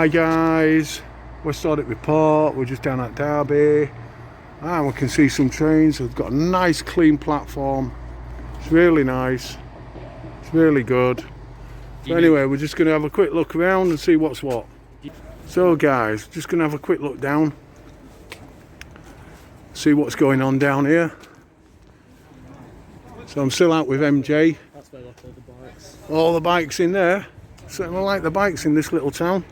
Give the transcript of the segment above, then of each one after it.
Hi guys, West Nordic Report. We're just down at Derby and we can see some trains. We've got a nice clean platform. It's really nice, it's really good. So anyway, we're just going to have a quick look around and see what's what. So guys, just going to have a quick look down, see what's going on down here. So I'm still out with MJ. That's where like all the bikes. All the bikes in there. Certainly like the bikes in this little town.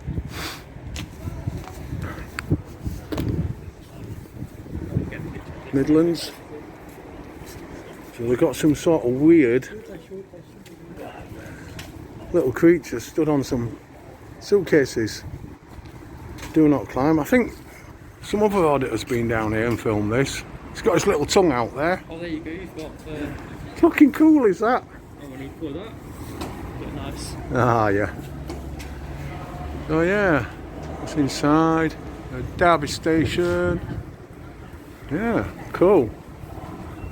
Midlands. So they've got some sort of weird little creatures stood on some suitcases. Do not climb. I think some other auditor's been down here and filmed this. He's got his little tongue out there. Oh, there you go. You've got. Looking cool, is that? Oh, when you pull that, look nice. Ah, yeah. Oh, yeah. What's inside? Derby Station. Yeah, cool.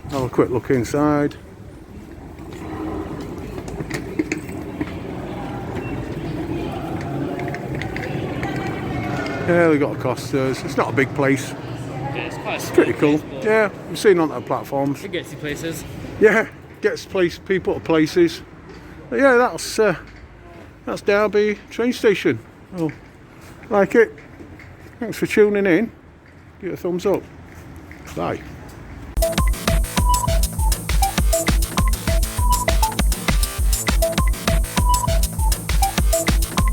Have a quick look inside. Yeah, they got Costas. It's not a big place. Yeah, it's quite a small Pretty cool. place, Yeah, we've seen on the platforms. it gets you places. Yeah, gets people to places. But yeah, that's Derby train station. Oh, like it. Thanks for tuning in. Give it a thumbs up. Bye.